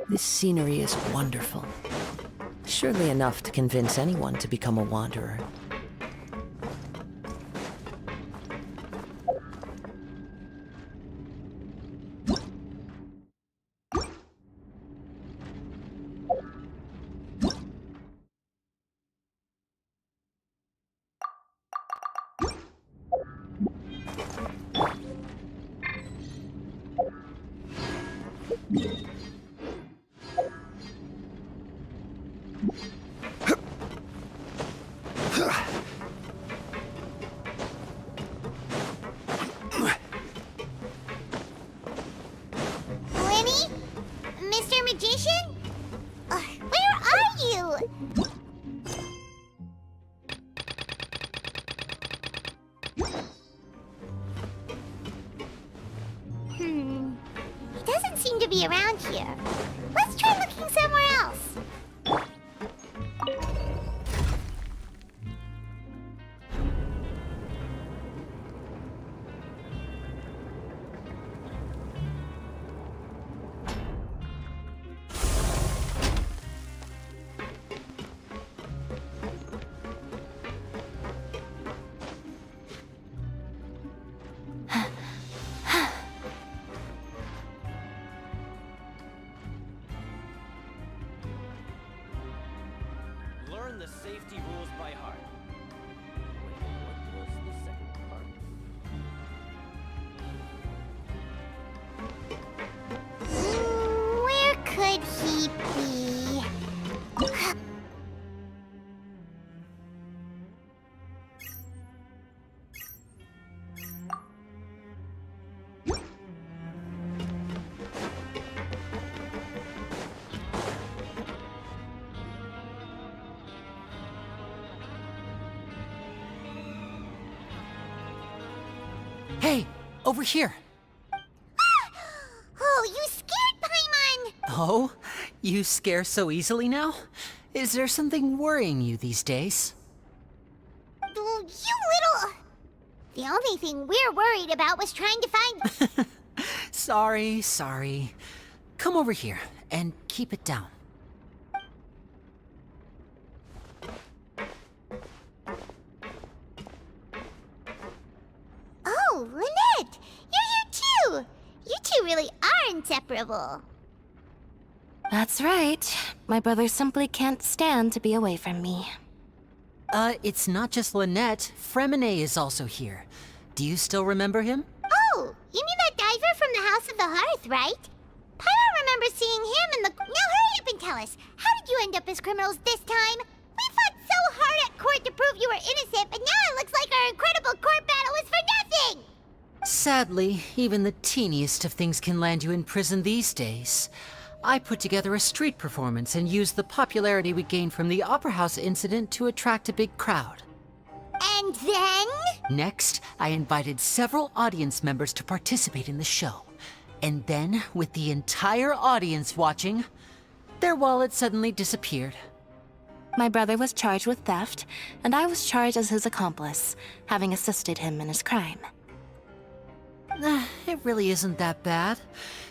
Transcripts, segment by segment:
This scenery is wonderful. Surely enough to convince anyone to become a wanderer. He doesn't seem to be around here. Let's try looking somewhere else. Learn the safety rules by heart. What was the second part? Where could he be? Hey, over here. Oh, you scared Paimon! Oh, you scare so easily now? Is there something worrying you these days? Oh, you little... The only thing we're worried about was trying to find... Sorry. Come over here and keep it down. Oh, Lynette! You're here too! You two really are inseparable. That's right. My brother simply can't stand to be away from me. It's not just Lynette. Fremine is also here. Do you still remember him? Oh, you mean that diver from the House of the Hearth, right? Paimon remembers seeing him in the... Now hurry up and tell us, how did you end up as criminals this time? We fought so hard at court to prove you were innocent, but now it looks like our incredible court battle was for nothing! Sadly, even the teeniest of things can land you in prison these days. I put together a street performance and used the popularity we gained from the Opera House incident to attract a big crowd. And then? Next, I invited several audience members to participate in the show. And then, with the entire audience watching, their wallet suddenly disappeared. My brother was charged with theft, and I was charged as his accomplice, having assisted him in his crime. It really isn't that bad.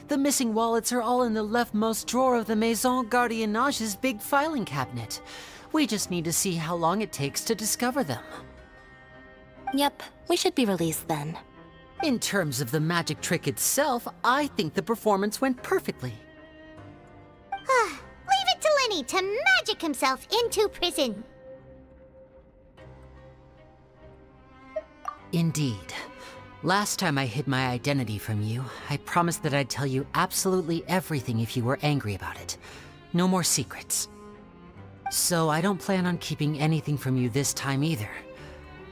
The missing wallets are all in the leftmost drawer of the Maison Gardiennage's big filing cabinet. We just need to see how long it takes to discover them. Yep, we should be released then. In terms of the magic trick itself, I think the performance went perfectly. Leave it to Lenny to magic himself into prison. Indeed. Last time I hid my identity from you, I promised that I'd tell you absolutely everything if you were angry about it. No more secrets. So I don't plan on keeping anything from you this time either.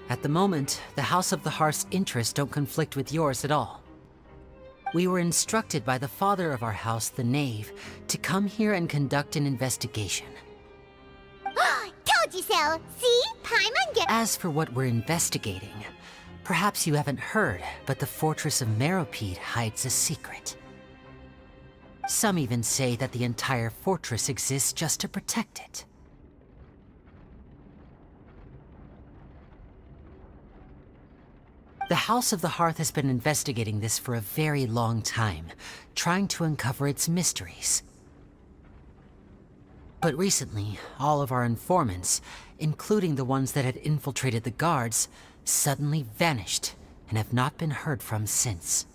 At the moment, the House of the Hearth's interests don't conflict with yours at all. We were instructed by the father of our house, the Knave, to come here and conduct an investigation. Told you so! See? Paimon get— As for what we're investigating, perhaps you haven't heard, but the fortress of Meropide hides a secret. Some even say that the entire fortress exists just to protect it. The House of the Hearth has been investigating this for a very long time, trying to uncover its mysteries. But recently, all of our informants, including the ones that had infiltrated the guards, suddenly vanished and have not been heard from since.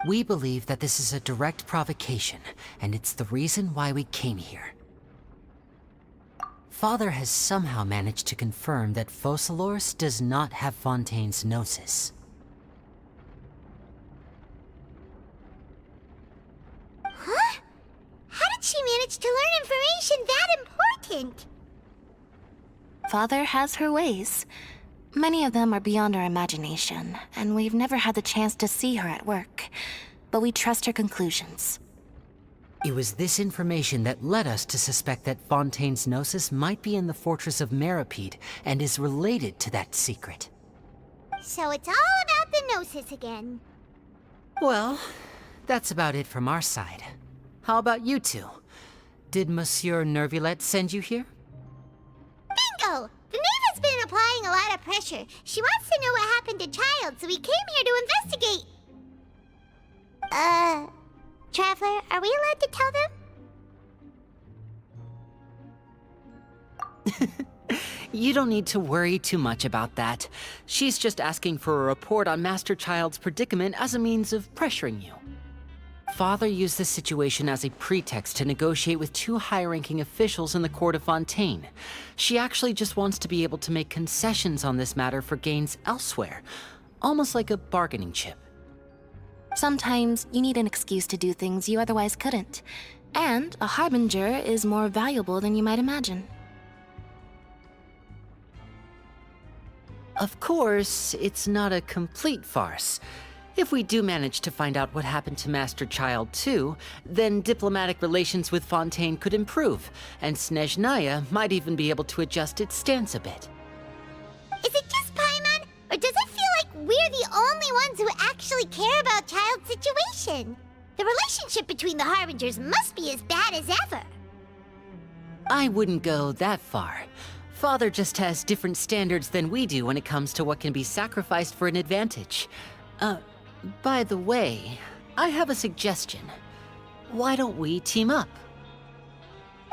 We believe that this is a direct provocation, and it's the reason why we came here. Father has somehow managed to confirm that Focalors does not have Fontaine's Gnosis. Huh? How did she manage to learn information that important? Father has her ways. Many of them are beyond our imagination, and we've never had the chance to see her at work. But we trust her conclusions. It was this information that led us to suspect that Fontaine's Gnosis might be in the fortress of Meropide and is related to that secret. So it's all about the Gnosis again. Well, that's about it from our side. How about you two? Did Monsieur Nervulette send you here? Bingo! The Knave has been applying a lot of pressure. She wants to know what happened to Child, so we came here to investigate. Traveler, are we allowed to tell them? You don't need to worry too much about that. She's just asking for a report on Master Child's predicament as a means of pressuring you. Father used this situation as a pretext to negotiate with two high-ranking officials in the court of Fontaine. She actually just wants to be able to make concessions on this matter for gains elsewhere, almost like a bargaining chip. Sometimes you need an excuse to do things you otherwise couldn't. And a harbinger is more valuable than you might imagine. Of course, it's not a complete farce. If we do manage to find out what happened to Master Child too, then diplomatic relations with Fontaine could improve, and Snezhnaya might even be able to adjust its stance a bit. Is it just Paimon, or does it feel like we're the only ones who actually care about Child's situation? The relationship between the Harbingers must be as bad as ever. I wouldn't go that far. Father just has different standards than we do when it comes to what can be sacrificed for an advantage. By the way, I have a suggestion. Why don't we team up?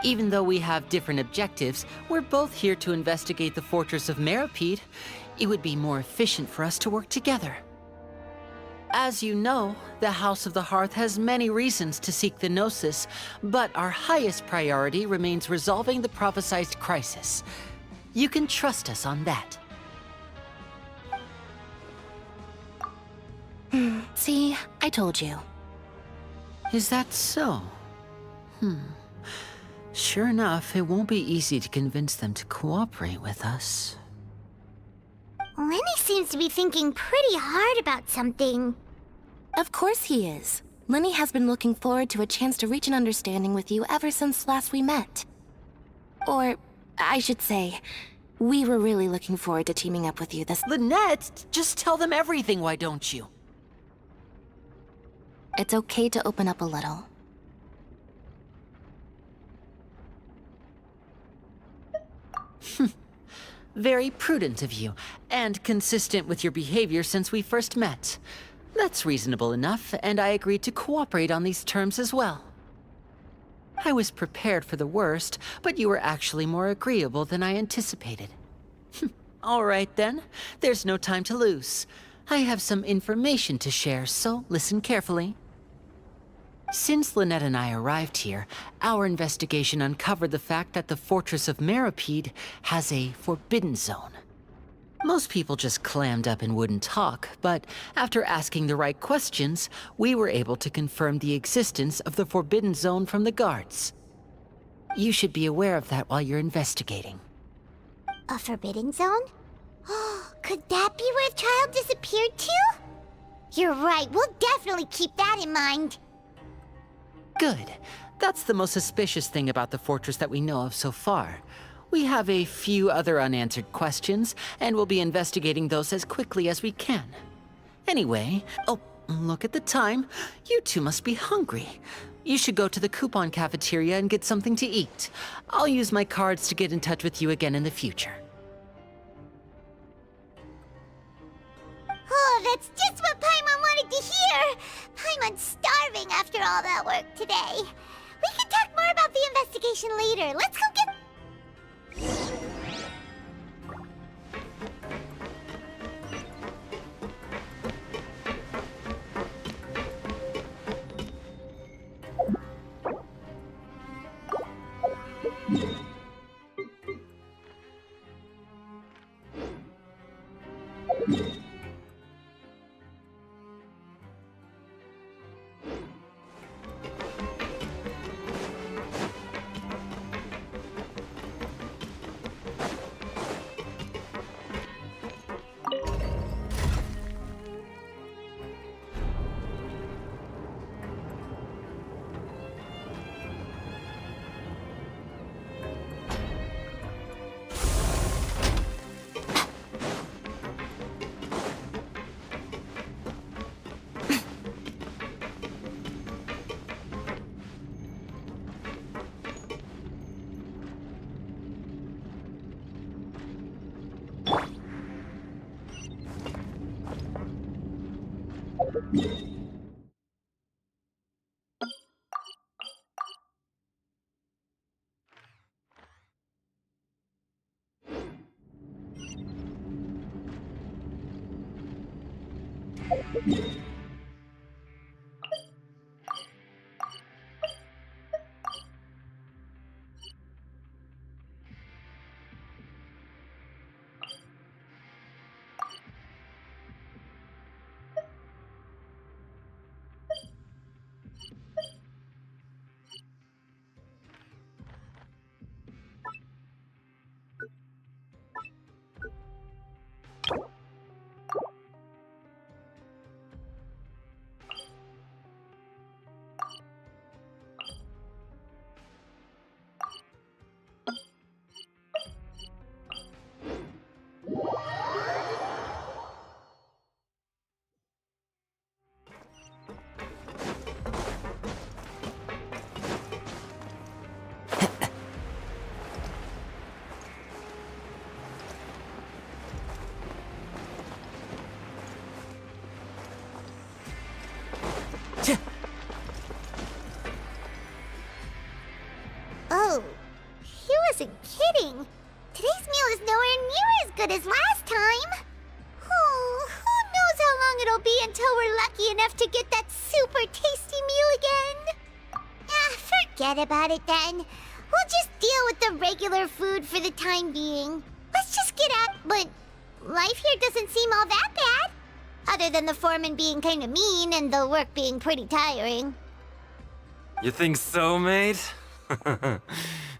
Even though we have different objectives, we're both here to investigate the fortress of Meropide. It would be more efficient for us to work together. As you know, the House of the Hearth has many reasons to seek the Gnosis, but our highest priority remains resolving the prophesized crisis. You can trust us on that. See, I told you. Is that so? Sure enough, it won't be easy to convince them to cooperate with us. Lenny seems to be thinking pretty hard about something. Of course he is. Lenny has been looking forward to a chance to reach an understanding with you ever since last we met. Or, I should say, we were really looking forward to teaming up with you this— Lynette, just tell them everything, why don't you? It's okay to open up a little. Very prudent of you, and consistent with your behavior since we first met. That's reasonable enough, and I agreed to cooperate on these terms as well. I was prepared for the worst, but you were actually more agreeable than I anticipated. All right then, there's no time to lose. I have some information to share, so listen carefully. Since Lynette and I arrived here, our investigation uncovered the fact that the Fortress of Meropide has a forbidden zone. Most people just clammed up and wouldn't talk, but after asking the right questions, we were able to confirm the existence of the forbidden zone from the guards. You should be aware of that while you're investigating. A forbidden zone? Could that be where the child disappeared to? You're right, we'll definitely keep that in mind. Good. That's the most suspicious thing about the fortress that we know of so far. We have a few other unanswered questions, and we'll be investigating those as quickly as we can. Anyway, oh, look at the time. You two must be hungry. You should go to the coupon cafeteria and get something to eat. I'll use my cards to get in touch with you again in the future. Oh, that's just what Paimon wanted to hear! Paimon's starving after all that work today. We can talk more about the investigation later. Let's go get... Oh, he wasn't kidding. Today's meal is nowhere near as good as last time. Oh, who knows how long it'll be until we're lucky enough to get that super tasty meal again. Ah, forget about it then. We'll just deal with the regular food for the time being. Let's just get out, but life here doesn't seem all that bad. Other than the foreman being kind of mean and the work being pretty tiring. You think so, mate?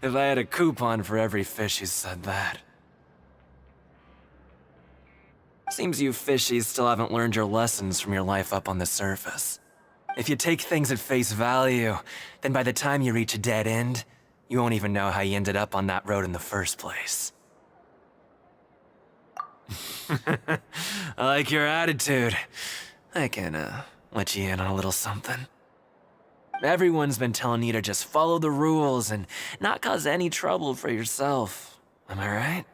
If I had a coupon for every fish who said that. Seems you fishies still haven't learned your lessons from your life up on the surface. If you take things at face value, then by the time you reach a dead end, you won't even know how you ended up on that road in the first place. I like your attitude. I can, let you in on a little something. Everyone's been telling you to just follow the rules and not cause any trouble for yourself. Am I right?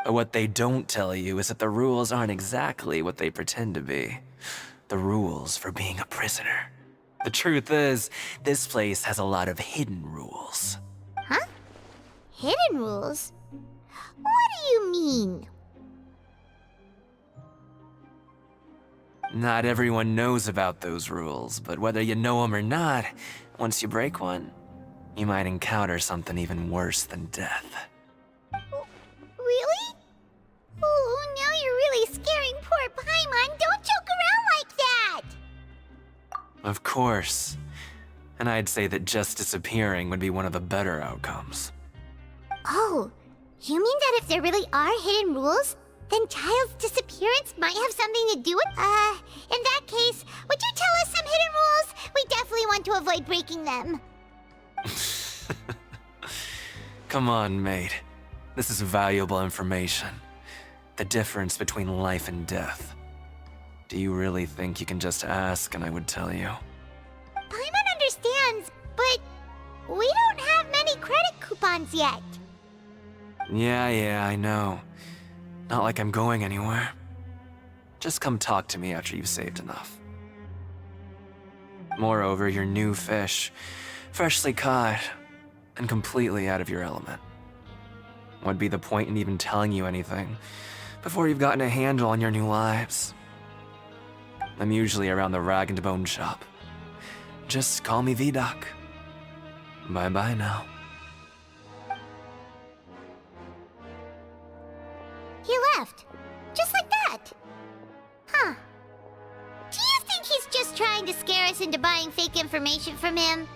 But what they don't tell you is that the rules aren't exactly what they pretend to be. The rules for being a prisoner. The truth is, this place has a lot of hidden rules. Huh? Hidden rules? What do you mean? Not everyone knows about those rules, but whether you know them or not, once you break one, you might encounter something even worse than death. Really? Oh, now you're really scaring poor Paimon. Don't joke around like that! Of course. And I'd say that just disappearing would be one of the better outcomes. Oh, you mean that if there really are hidden rules, then Child's disappearance might have something to do with... in that case, would you tell us some hidden rules? We definitely want to avoid breaking them. Come on, mate. This is valuable information. The difference between life and death. Do you really think you can just ask and I would tell you? Paimon understands, but we don't have many credit coupons yet. Yeah, I know. Not like I'm going anywhere. Just come talk to me after you've saved enough. Moreover, you're new fish, freshly caught, and completely out of your element. What'd be the point in even telling you anything before you've gotten a handle on your new lives? I'm usually around the rag and bone shop. Just call me V-Doc. Bye-bye now. He left. Just like that. Huh. Do you think he's just trying to scare us into buying fake information from him?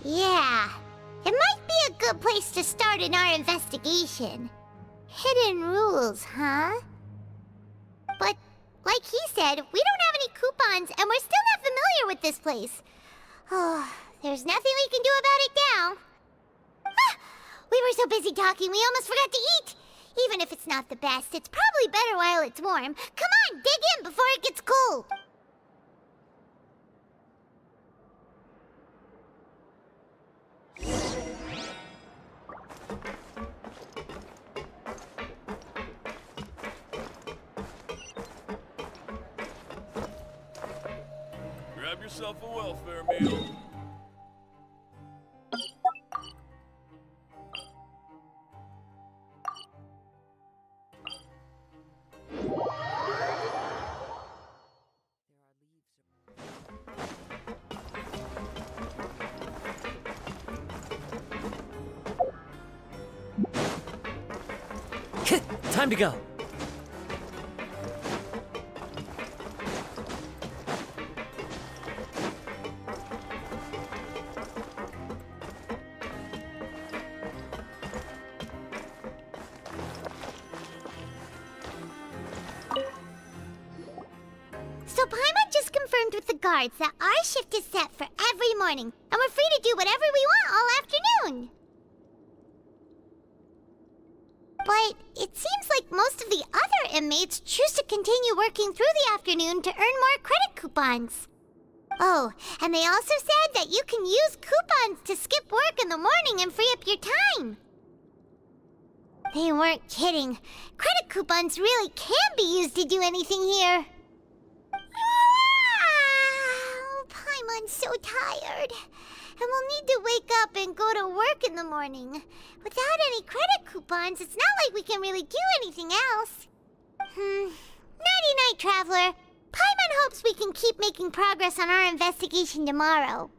Yeah. It might be a good place to start in our investigation. Hidden rules, huh? But, like he said, we don't have any coupons, and we're still not familiar with this place. Oh, there's nothing we can do about it now. Ah, we were so busy talking, we almost forgot to eat. Even if it's not the best, it's probably better while it's warm. Come on, dig in before it gets cold. Grab yourself a welfare meal. Time to go. So Paimon just confirmed with the guards that our shift is set for every morning, and we're free to do whatever we want all afternoon. But it seems like most of the other inmates choose to continue working through the afternoon to earn more credit coupons. Oh, and they also said that you can use coupons to skip work in the morning and free up your time. They weren't kidding. Credit coupons really can be used to do anything here. Paimon's so tired. And we'll need to wake up and go to work in the morning. Without any credit coupons, it's not like we can really do anything else. Nighty-night, Traveler. Paimon hopes we can keep making progress on our investigation tomorrow.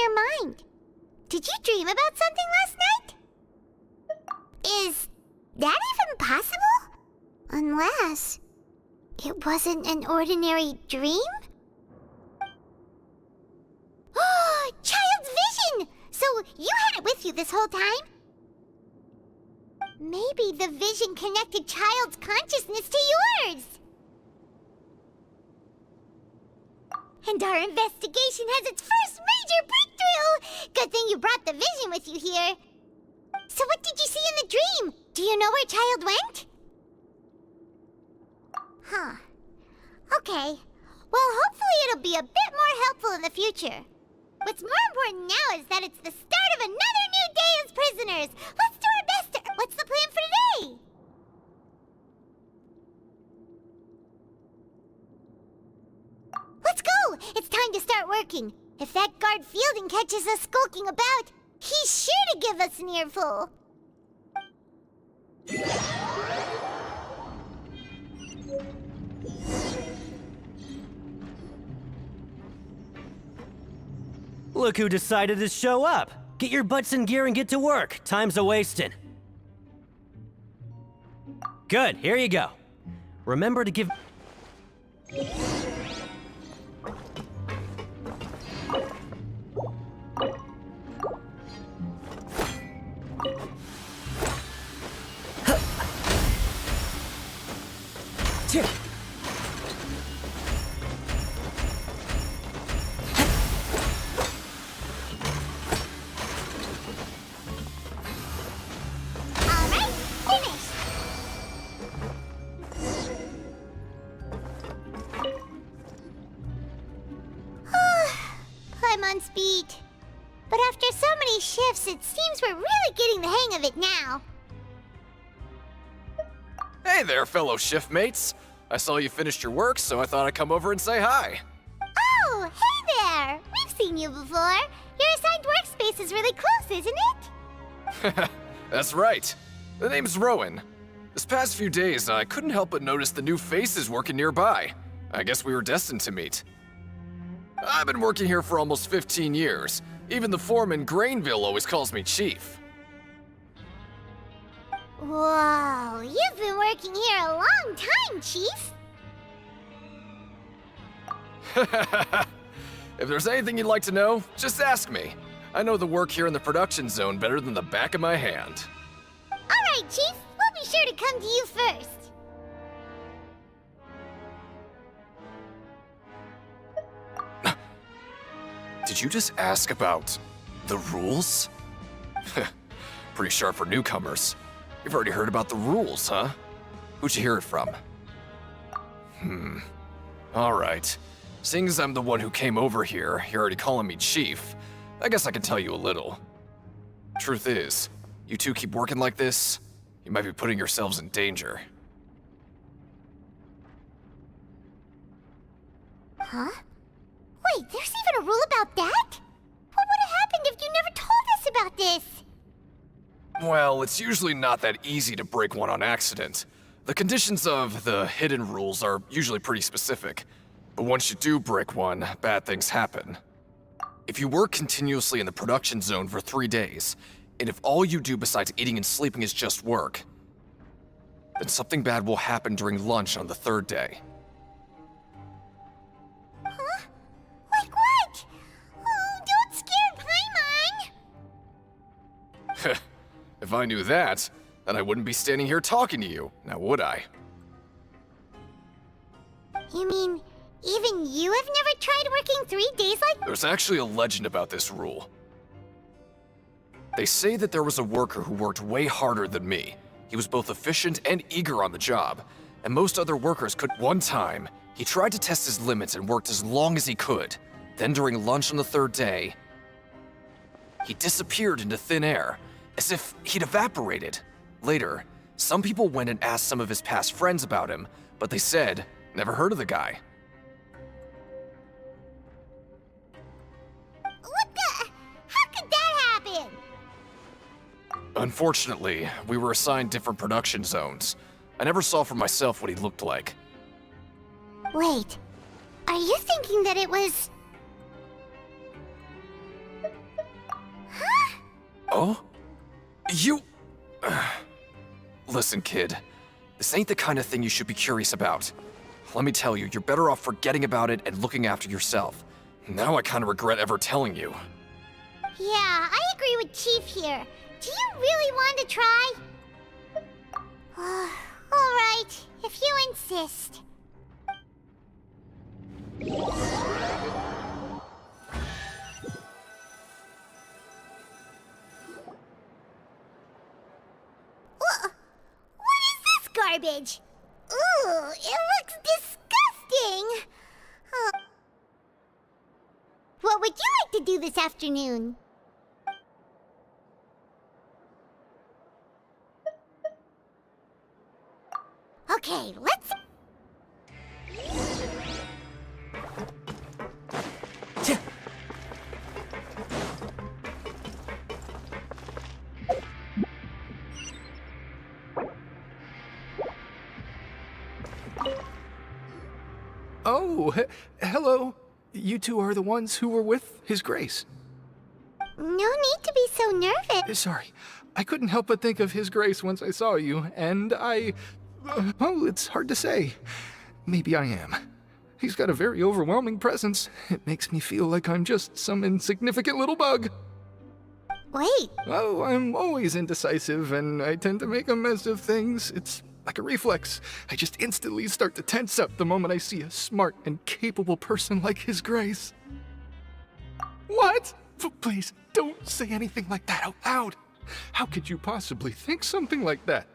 your mind? Did you dream about something last night? Is that even possible? Unless it wasn't an ordinary dream? Oh, Child's vision! So you had it with you this whole time? Maybe the vision connected Child's consciousness to yours. And our investigation has its first major breakthrough! Good thing you brought the vision with you here. So what did you see in the dream? Do you know where Child went? Huh. Okay. Well, hopefully it'll be a bit more helpful in the future. What's more important now is that it's the start of another new day as prisoners. Let's do our best to... What's the plan for today? Let's go! It's time to start working. If that guard Fielding catches us skulking about, he's sure to give us an earful. Look who decided to show up. Get your butts in gear and get to work. Time's a-wasting. Good, here you go. Remember to give... Alright, finished! I'm on speed. But after so many shifts, it seems we're really getting the hang of it now. Hey there, fellow shiftmates. I saw you finished your work, so I thought I'd come over and say hi. Oh, hey there! We've seen you before. Your assigned workspace is really close, isn't it? That's right. The name's Rowan. This past few days, I couldn't help but notice the new faces working nearby. I guess we were destined to meet. I've been working here for almost 15 years. Even the foreman, Grainville, always calls me Chief. Whoa, you've been working here a long time, Chief. If there's anything you'd like to know, just ask me. I know the work here in the production zone better than the back of my hand. Alright, Chief. We'll be sure to come to you first. Did you just ask about the rules? Pretty sharp for newcomers. You've already heard about the rules, huh? Who'd you hear it from? Alright. Seeing as I'm the one who came over here, you're already calling me Chief, I guess I can tell you a little. Truth is, you two keep working like this, you might be putting yourselves in danger. Huh? Wait, there's even a rule about that? What would have happened if you never told us about this? Well, it's usually not that easy to break one on accident. The conditions of the hidden rules are usually pretty specific. But once you do break one, bad things happen. If you work continuously in the production zone for 3 days, and if all you do besides eating and sleeping is just work, then something bad will happen during lunch on the 3rd day. Huh? Like what? Oh, don't scare Paimon! If I knew that, then I wouldn't be standing here talking to you, now would I? You mean, even you have never tried working 3 days like... There's actually a legend about this rule. They say that there was a worker who worked way harder than me. He was both efficient and eager on the job, and most other workers could. One time, he tried to test his limits and worked as long as he could. Then during lunch on the 3rd day, he disappeared into thin air, as if he'd evaporated. Later, some people went and asked some of his past friends about him, but they said, never heard of the guy. What the... How could that happen? Unfortunately, we were assigned different production zones. I never saw for myself what he looked like. Wait, are you thinking that it was... Oh? You... Listen, kid. This ain't the kind of thing you should be curious about. Let me tell you, you're better off forgetting about it and looking after yourself. Now I kind of regret ever telling you. Yeah, I agree with Chief here. Do you really want to try? Alright, if you insist. What is this garbage? Ooh, it looks disgusting! What would you like to do this afternoon? Okay, let's... Oh, hello. You two are the ones who were with His Grace. No need to be so nervous. Sorry, I couldn't help but think of His Grace once I saw you, and oh, it's hard to say. Maybe I am. He's got a very overwhelming presence. It makes me feel like I'm just some insignificant little bug. Wait, Oh, I'm always indecisive, and I tend to make a mess of things. It's like a reflex. I just instantly start to tense up the moment I see a smart and capable person like His Grace. What? Please, don't say anything like that out loud. How could you possibly think something like that?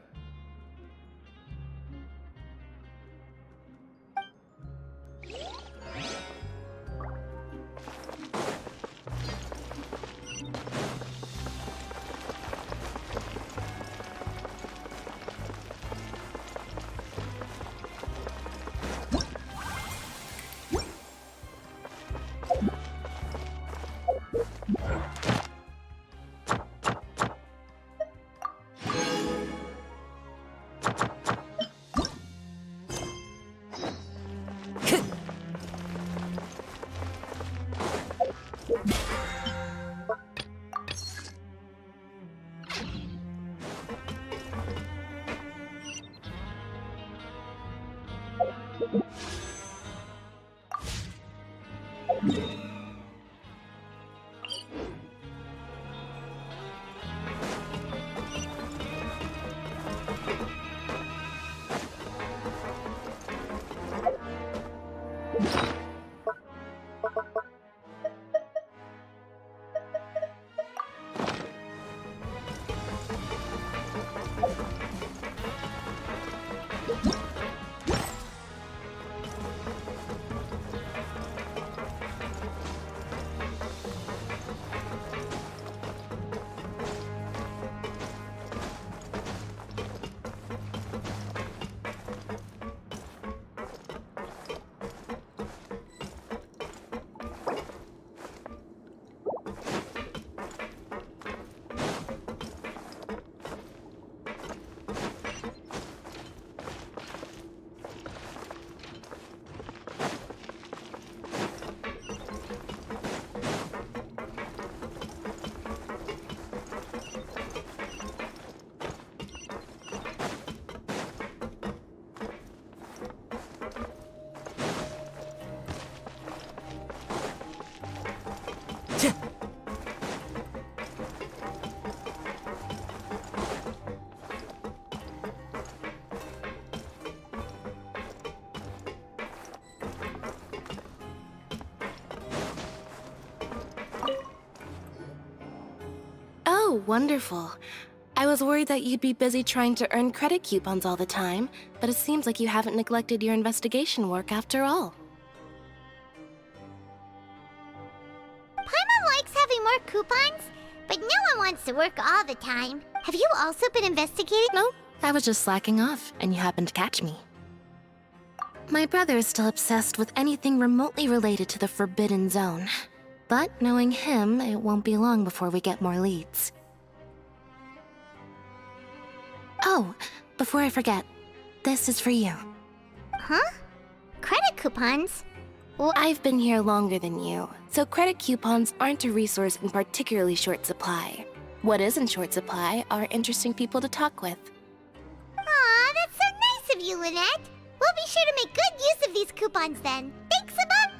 Oh, wonderful. I was worried that you'd be busy trying to earn credit coupons all the time, but it seems like you haven't neglected your investigation work after all. Paimon likes having more coupons, but no one wants to work all the time. Have you also been investigating? No, I was just slacking off, and you happened to catch me. My brother is still obsessed with anything remotely related to the Forbidden Zone. But knowing him, it won't be long before we get more leads. Oh, before I forget, this is for you. Huh? Credit coupons? I've been here longer than you, so credit coupons aren't a resource in particularly short supply. What is in short supply are interesting people to talk with. Aw, that's so nice of you, Lynette. We'll be sure to make good use of these coupons then. Thanks a bunch.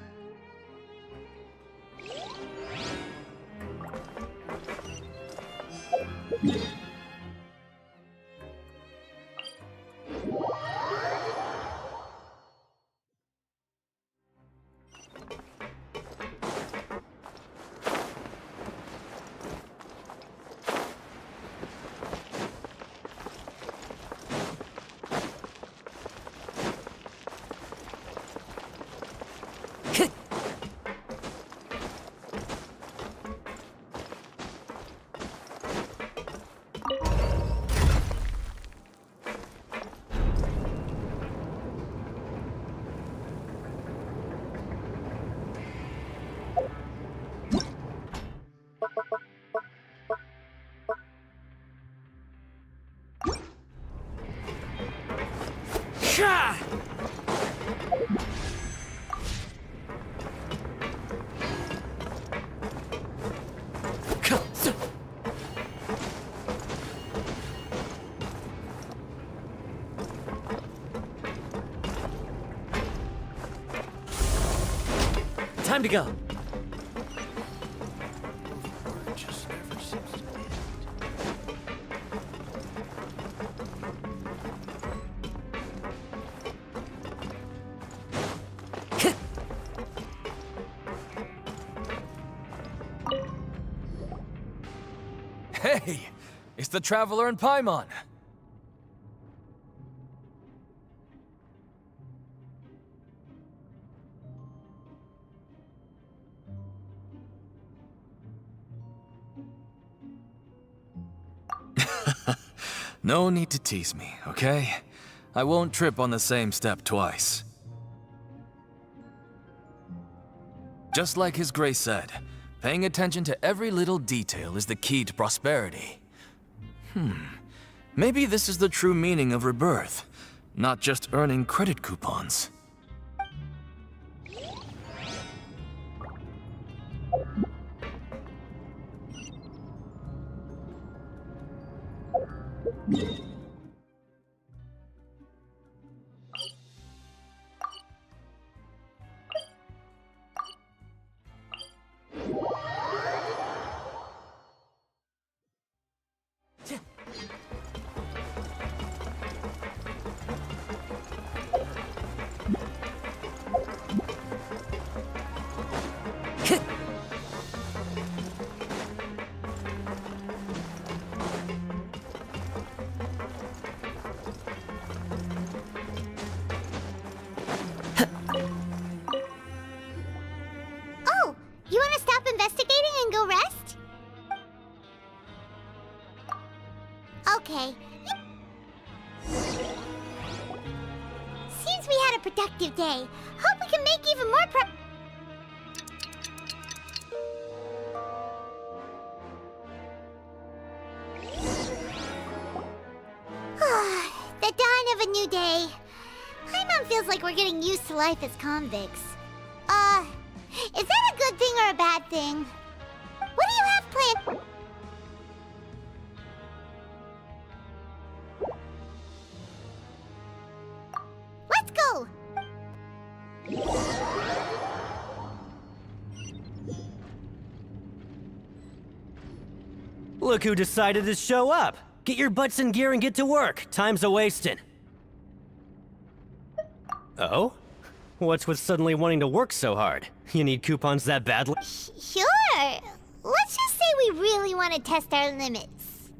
Time to go. Hey, it's the Traveler and Paimon. No need to tease me, okay? I won't trip on the same step twice. Just like His Grace said, paying attention to every little detail is the key to prosperity. Maybe this is the true meaning of rebirth, not just earning credit coupons. Oh, you want to stop investigating and go rest? Okay. Seems we had a productive day. Hope we can make even more The dawn of a new day. Paimon feels like we're getting used to life as convicts. Is that a good thing or a bad thing? What do you have planned? Let's go! Look who decided to show up. Get your butts in gear and get to work. Time's a-wasting. Oh? What's with suddenly wanting to work so hard? You need coupons that badly? Sure. Let's just say we really want to test our limits.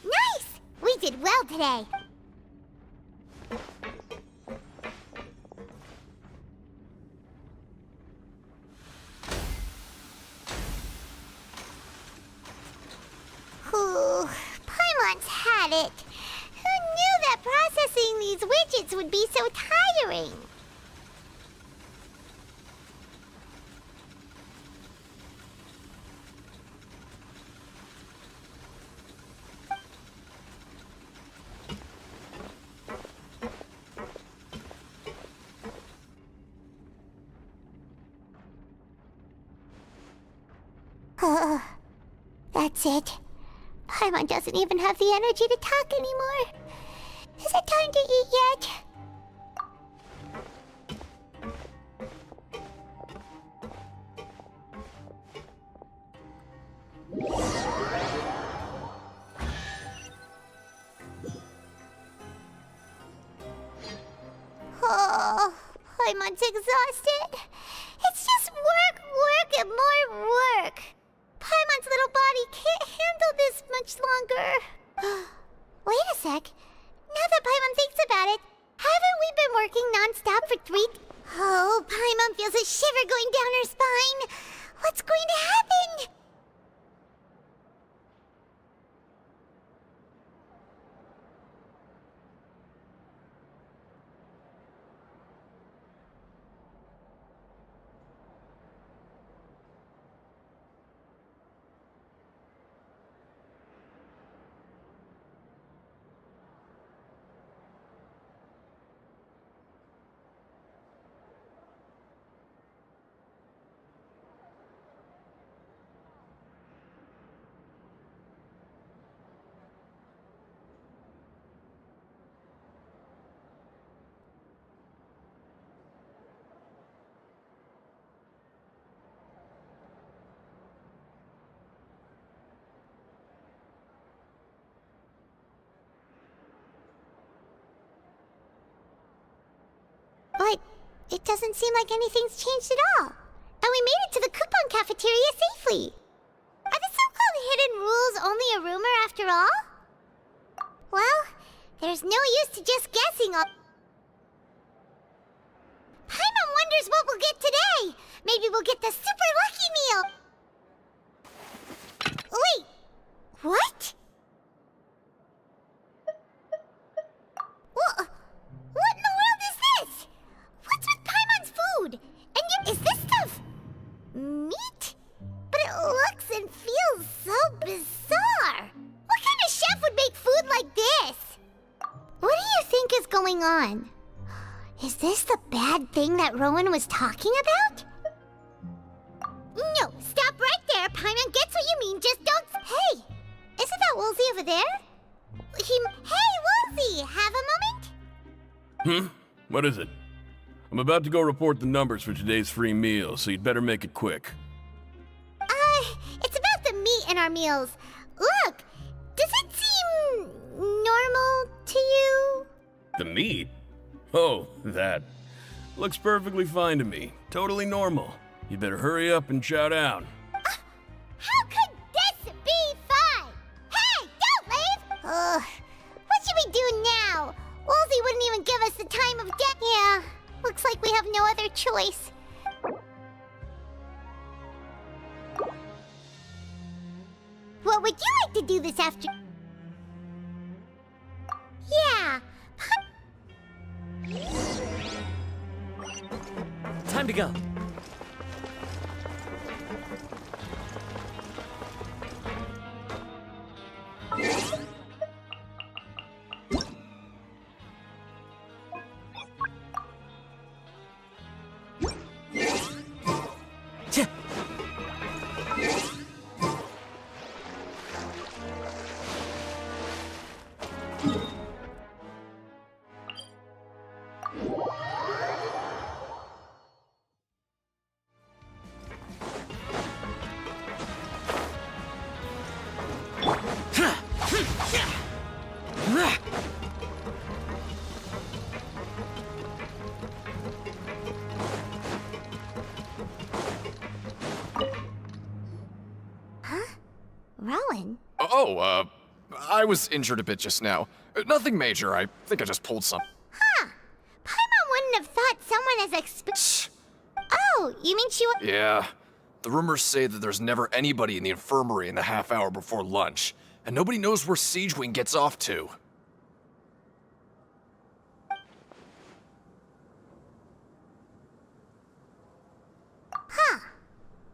Nice! We did well today. Whew, Paimon's had it. Who knew that processing these widgets would be so tiring? That's it. Paimon doesn't even have the energy to talk anymore. Is it time to eat yet? Oh, Paimon's exhausted. It's just work, work, and more work. Paimon's little body can't handle this much longer. Wait a sec. Now that Paimon thinks about it, haven't we been working non-stop for 3... Oh, Paimon feels a shiver going down her spine. What's going to happen? But it doesn't seem like anything's changed at all. And we made it to the coupon cafeteria safely. Are the so-called hidden rules only a rumor after all? Well, there's no use to just guessing. Paimon wonders what we'll get today. Maybe we'll get the super lucky meal. Wait, what? What in the world is this? What's with Paimon's food? And yet, is this stuff meat? But it looks and feels so bizarre. What kind of chef would make food like this? What do you think is going on? Is this the bad thing that Rowan was talking about? No, stop right there. Paimon gets what you mean, just don't... Hey, isn't that Woolsey over there? Hey, Woolsey, have a moment? What is it? I'm about to go report the numbers for today's free meal, so you'd better make it quick. It's about the meat in our meals. Look, does it seem normal to you? The meat? Oh, that. Looks perfectly fine to me. Totally normal. You better hurry up and chow down. How could this be fine? Hey, don't leave! What should we do now? Woolsey wouldn't even give us the time of day. Yeah, looks like we have no other choice. What would you like to do this afternoon? Yeah. Time to go. Rowan? I was injured a bit just now. Nothing major, I think I just pulled some. Paimon wouldn't have thought someone as Oh, you mean she was... Yeah. The rumors say that there's never anybody in the infirmary in the half hour before lunch, and nobody knows where Siegewing gets off to.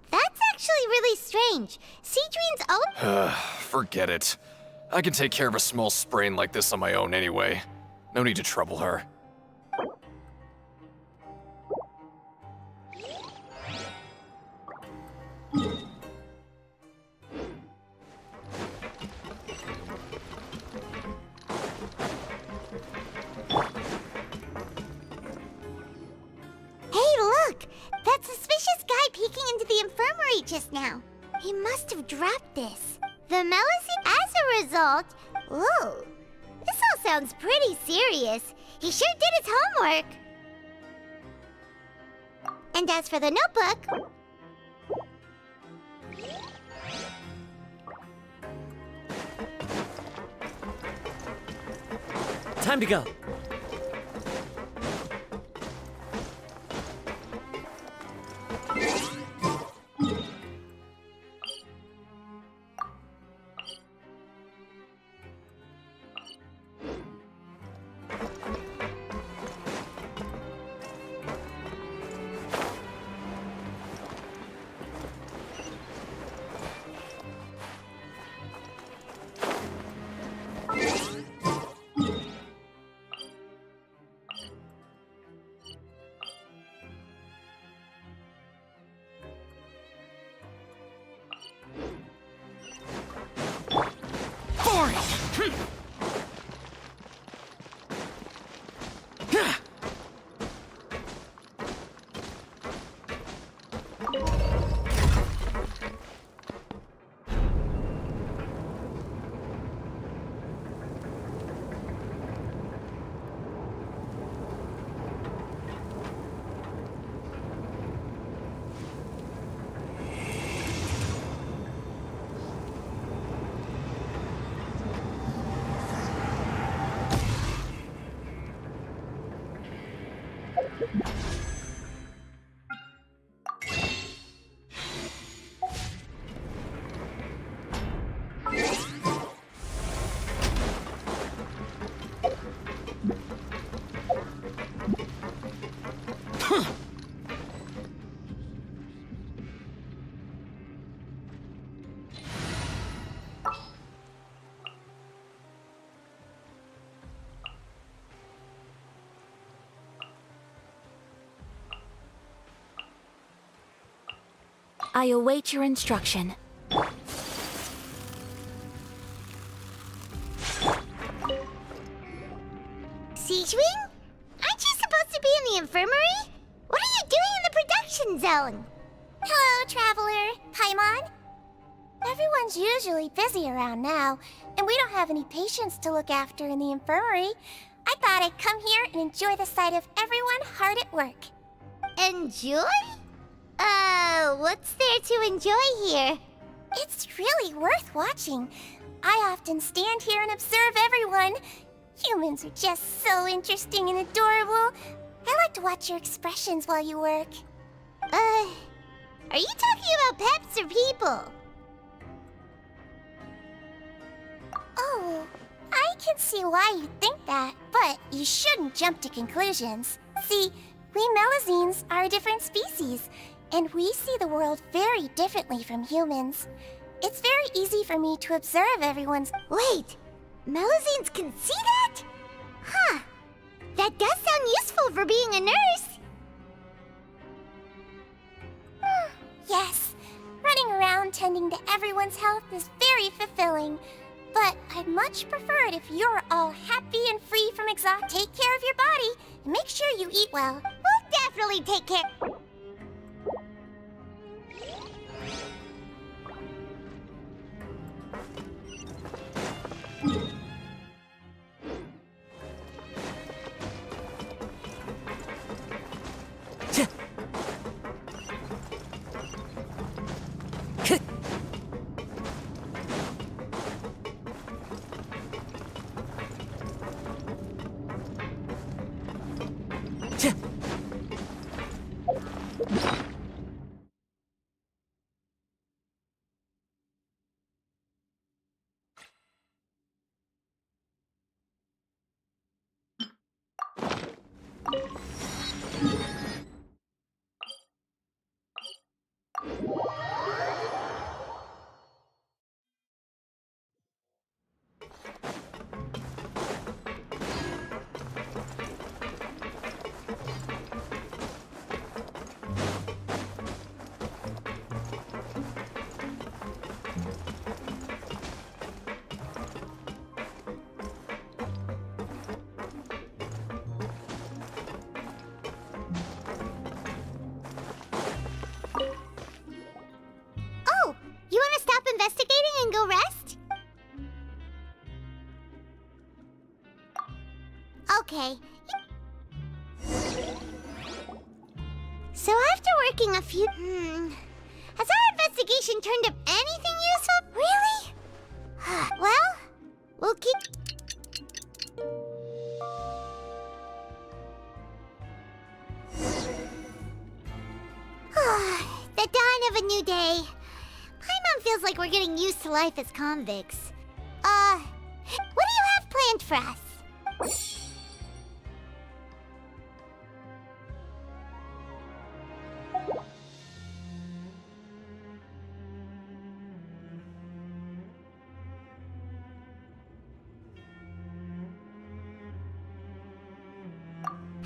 That's actually really strange. Siegewing's own... Forget it. I can take care of a small sprain like this on my own anyway. No need to trouble her. just now. He must have dropped this. The Melusine, as a result... Whoa, this all sounds pretty serious. He sure did his homework. And as for the notebook... Time to go. I await your instruction. Siegewing? Aren't you supposed to be in the infirmary? What are you doing in the production zone? Hello, Traveler. Paimon? Everyone's usually busy around now, and we don't have any patients to look after in the infirmary. I thought I'd come here and enjoy the sight of everyone hard at work. Enjoy? What's there to enjoy here? It's really worth watching. I often stand here and observe everyone. Humans are just so interesting and adorable. I like to watch your expressions while you work. Are you talking about pets or people? Oh, I can see why you think that, but you shouldn't jump to conclusions. See, we Melusines are a different species, and we see the world very differently from humans. It's very easy for me to observe everyone's... Wait! Melusines can see that? Huh. That does sound useful for being a nurse. Yes. Running around tending to everyone's health is very fulfilling. But I'd much prefer it if you're all happy and free from exhaustion. Take care of your body and make sure you eat well. We'll definitely take care... okay. So after working a few... Has our investigation turned up anything useful? Really? Well, we'll keep... The dawn of a new day. Paimon feels like we're getting used to life as convicts. What do you have planned for us?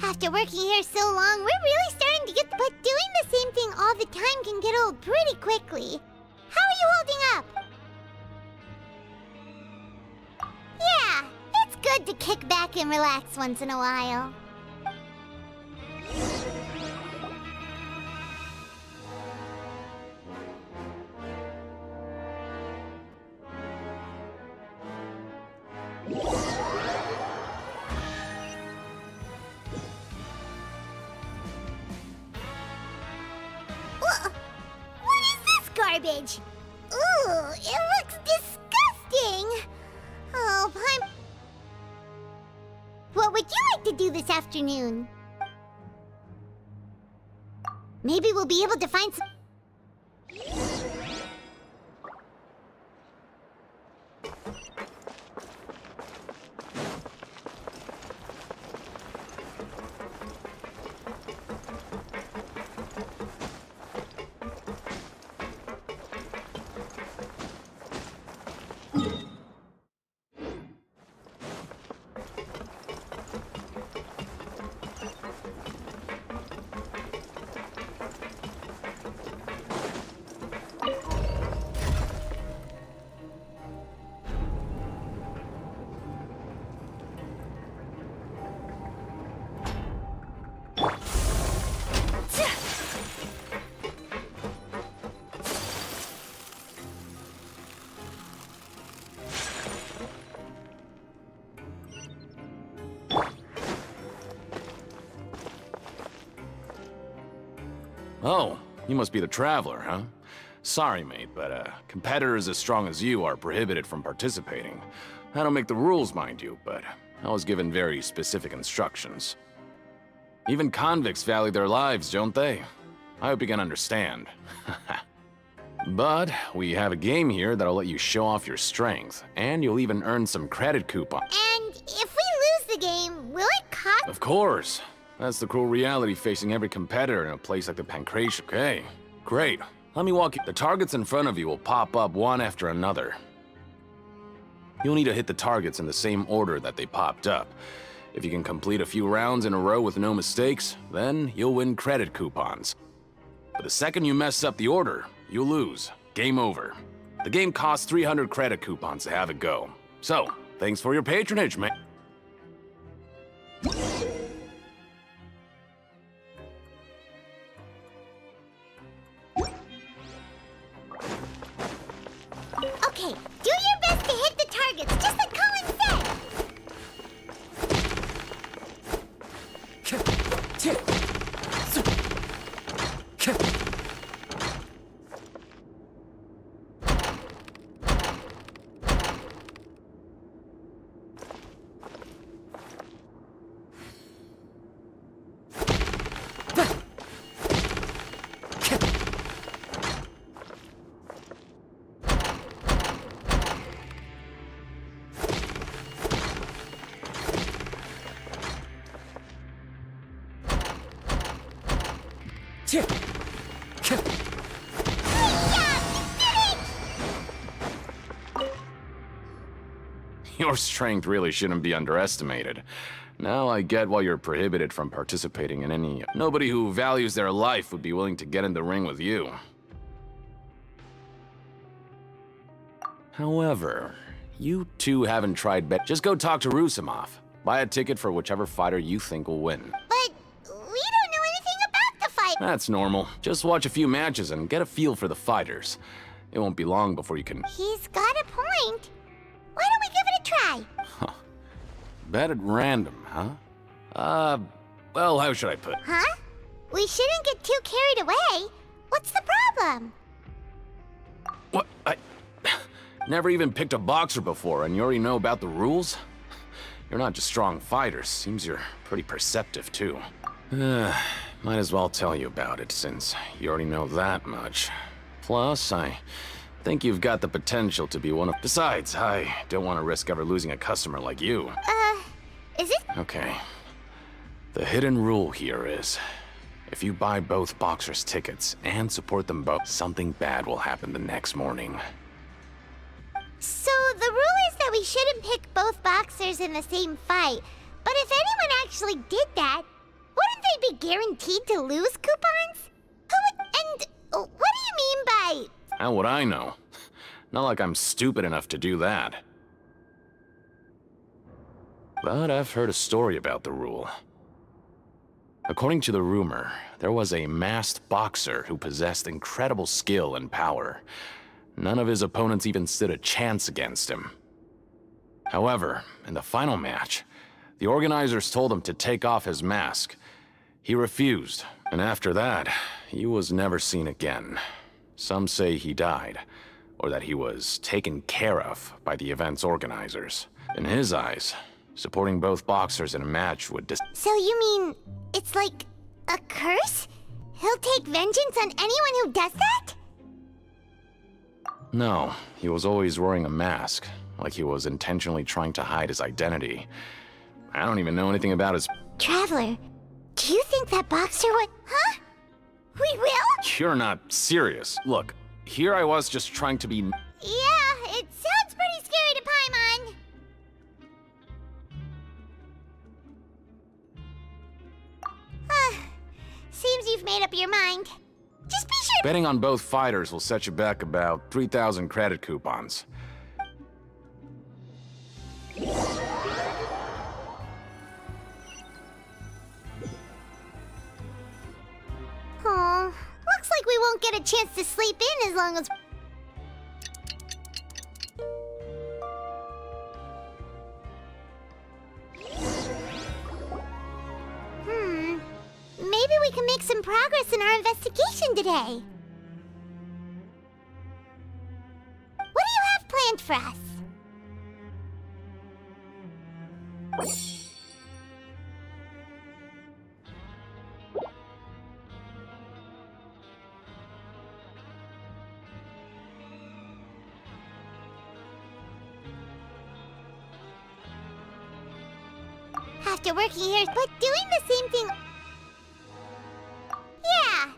After working here so long, we're really starting to get... But doing the same thing all the time can get old pretty quickly. How are you holding up? Yeah, it's good to kick back and relax once in a while. What is this garbage? Ooh, it looks disgusting. Oh, what would you like to do this afternoon? Maybe we'll be able to find some... Oh, you must be the Traveler, huh? Sorry, mate, but competitors as strong as you are prohibited from participating. I don't make the rules, mind you, but I was given very specific instructions. Even convicts value their lives, don't they? I hope you can understand. But we have a game here that'll let you show off your strength, and you'll even earn some credit coupons. And if we lose the game, will it cost... Of course. That's the cruel reality facing every competitor in a place like the Pancration. Okay, great. Let me walk you. The targets in front of you will pop up one after another. You'll need to hit the targets in the same order that they popped up. If you can complete a few rounds in a row with no mistakes, then you'll win credit coupons. But the second you mess up the order, you'll lose. Game over. The game costs 300 credit coupons to have it go. So, thanks for your patronage, man. Okay, do your best to hit the targets, just like Colin said! Your strength really shouldn't be underestimated. Now I get why you're prohibited from participating in any... Nobody who values their life would be willing to get in the ring with you. However, you two haven't tried bet. Just go talk to Rusimov. Buy a ticket for whichever fighter you think will win. But we don't know anything about the fight. That's normal. Just watch a few matches and get a feel for the fighters. It won't be long before you can... He's got a point. Why don't we give it a try? Bet at random, huh? Well, how should I put it? Huh? We shouldn't get too carried away. What's the problem? What? I never even picked a boxer before, and you already know about the rules? You're not just strong fighters. Seems you're pretty perceptive, too. Might as well tell you about it, since you already know that much. Plus, I think you've got the potential to be one of... Besides, I don't want to risk ever losing a customer like you. Is it? Okay. The hidden rule here is, if you buy both boxers' tickets and support them both, something bad will happen the next morning. So the rule is that we shouldn't pick both boxers in the same fight. But if anyone actually did that, wouldn't they be guaranteed to lose coupons? Who would... And what do you mean by... How would I know? Not like I'm stupid enough to do that. But I've heard a story about the rule. According to the rumor, there was a masked boxer who possessed incredible skill and power. None of his opponents even stood a chance against him. However, in the final match, the organizers told him to take off his mask. He refused, and after that, he was never seen again. Some say he died, or that he was taken care of by the event's organizers. In his eyes, supporting both boxers in a match would So you mean it's like a curse? He'll take vengeance on anyone who does that? No, he was always wearing a mask, like he was intentionally trying to hide his identity. I don't even know anything about his... Traveler, do you think that boxer would... Huh? We will? You're not serious. Look, here I was just trying to be... Yeah, it sounds pretty scary to Paimon. Seems you've made up your mind. Just be sure... Betting on both fighters will set you back about 3,000 credit coupons. Aw, looks like we won't get a chance to sleep in as long as... Maybe we can make some progress in our investigation today. What do you have planned for us? After working here, but doing the same thing... Yeah!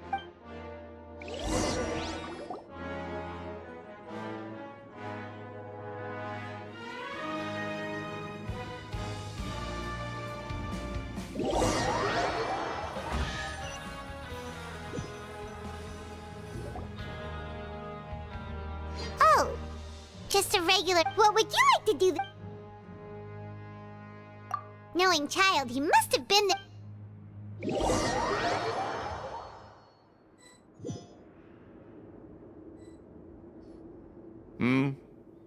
Oh, just a regular... What would you like to do? Knowing child, he must have been the...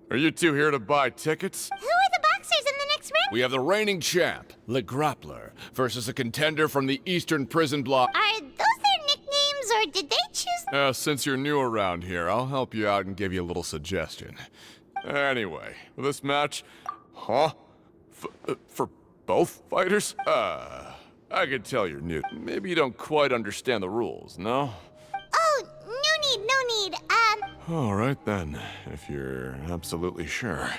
Are you two here to buy tickets? Who are the boxers in the next round? We have the reigning champ, Le Grappler, versus a contender from the Eastern Prison Block. Are those their nicknames, or did they choose... Since you're new around here, I'll help you out and give you a little suggestion. Anyway, this match... Huh? For both fighters? I could tell you're new. Maybe you don't quite understand the rules, no? Oh, no need. All right then, if you're absolutely sure.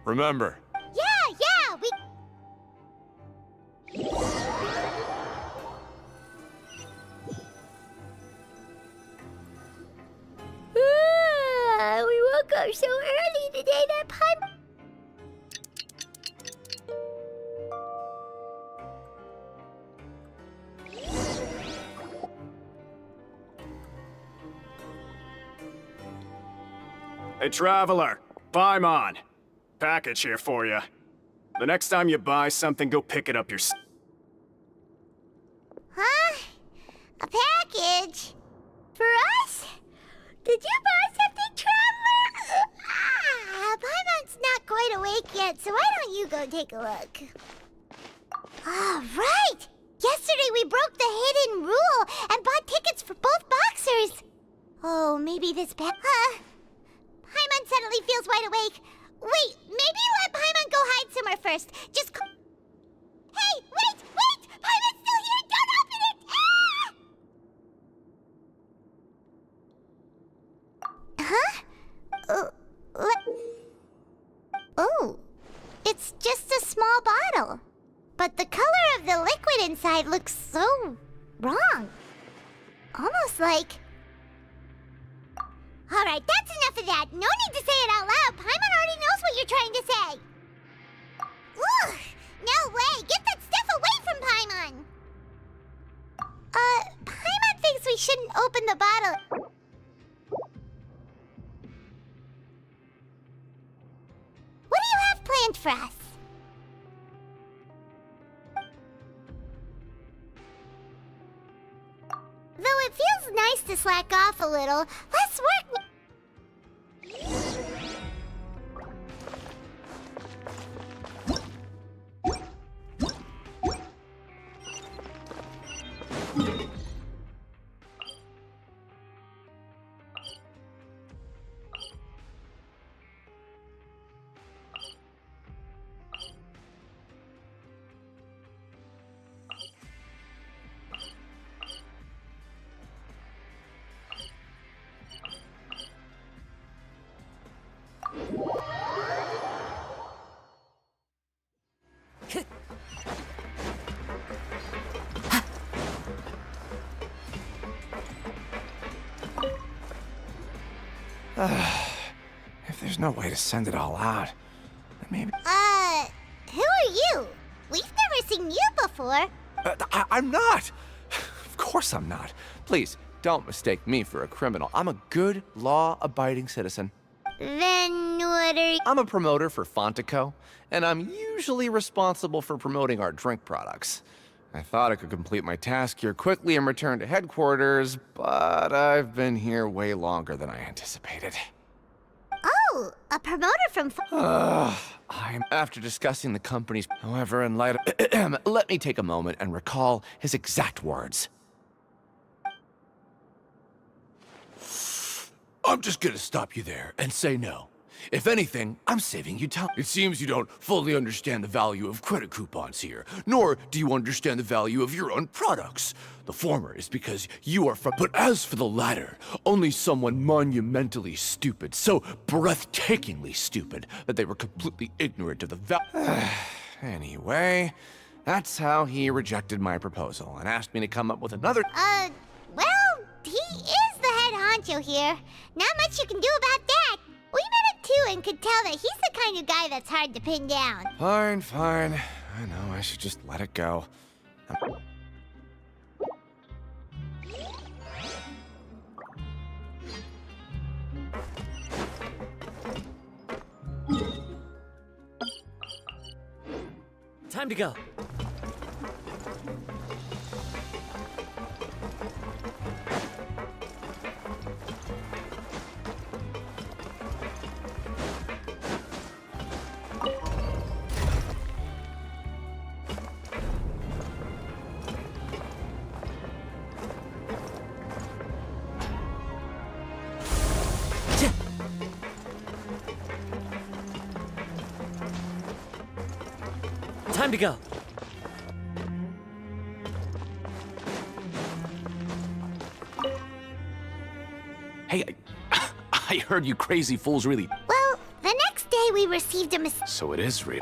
Remember, Yeah, we... we woke up so early today that Paimon... Hey, Traveler, Paimon. Package here for you. The next time you buy something, go pick it up yourself. Huh? A package? For us? Did you buy something, Traveler? Paimon's not quite awake yet, so why don't you go take a look? All right! small bottle. But the color of the liquid inside looks so wrong. Almost like... Alright, that's enough of that. No need to say it out loud. Paimon already knows what you're trying to say. Ugh! No way! Get that stuff away from Paimon! Paimon thinks we shouldn't open the bottle. What do you have planned for us? Though it feels nice to slack off a little, let's work. If there's no way to send it all out, then maybe... Who are you? We've never seen you before. I'm not! Of course I'm not. Please, don't mistake me for a criminal. I'm a good, law-abiding citizen. Then what are you? I'm a promoter for Fontaco, and I'm usually responsible for promoting our drink products. I thought I could complete my task here quickly and return to headquarters, but I've been here way longer than I anticipated. Oh, a promoter from... After discussing the company's... However, in light of... let me take a moment and recall his exact words. I'm just gonna stop you there and say no. If anything, I'm saving you time. It seems you don't fully understand the value of credit coupons here, nor do you understand the value of your own products. The former is because you are from... But as for the latter, only someone monumentally stupid, so breathtakingly stupid, that they were completely ignorant of the value... Anyway, that's how he rejected my proposal and asked me to come up with another... Well, he is the head honcho here. Not much you can do about that. We met him too and could tell that he's the kind of guy that's hard to pin down. Fine, fine. I know, I should just let it go. Time to go. Time to go. Hey, I heard you crazy fools really... Well, the next day we received a So it is real.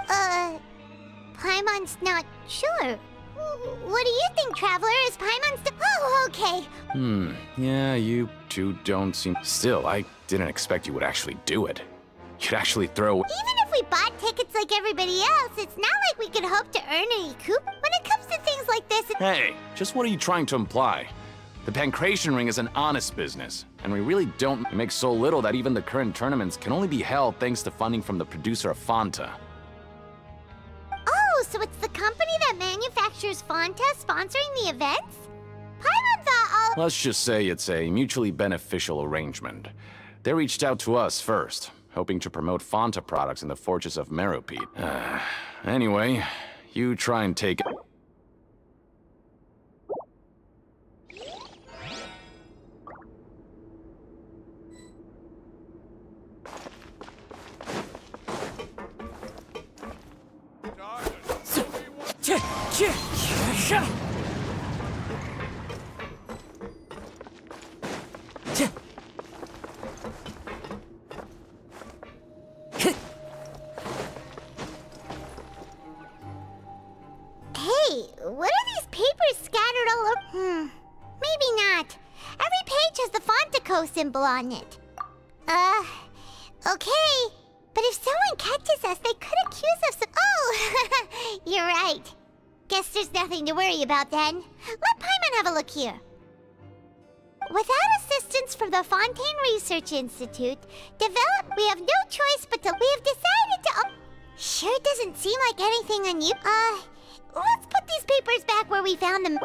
Paimon's not sure. What do you think, Traveler? Is Paimon still... Oh, okay. Yeah, you two don't seem... Still, I didn't expect you would actually do it. You'd actually throw... Even if we bought tickets like everybody else, it's not like we could hope to earn any coup. When it comes to things like this... Hey, just what are you trying to imply? The Pancration Ring is an honest business, and we really don't make so little that even the current tournaments can only be held thanks to funding from the producer of Fanta. Oh, so it's the company that manufactures Fanta sponsoring the events? Paimon thought all... Let's just say it's a mutually beneficial arrangement. They reached out to us first, hoping to promote Fanta products in the Fortress of Meropete. Anyway, you try and take... what are these papers scattered all over? Maybe not. Every page has the Fontaco symbol on it. Okay. But if someone catches us, they could accuse us of— Oh! You're right. Guess there's nothing to worry about then. Let Paimon have a look here. Without assistance from the Fontaine Research Institute, we have no choice but to— We have decided to— Sure doesn't seem like anything unusual. Let's put these papers back where we found them.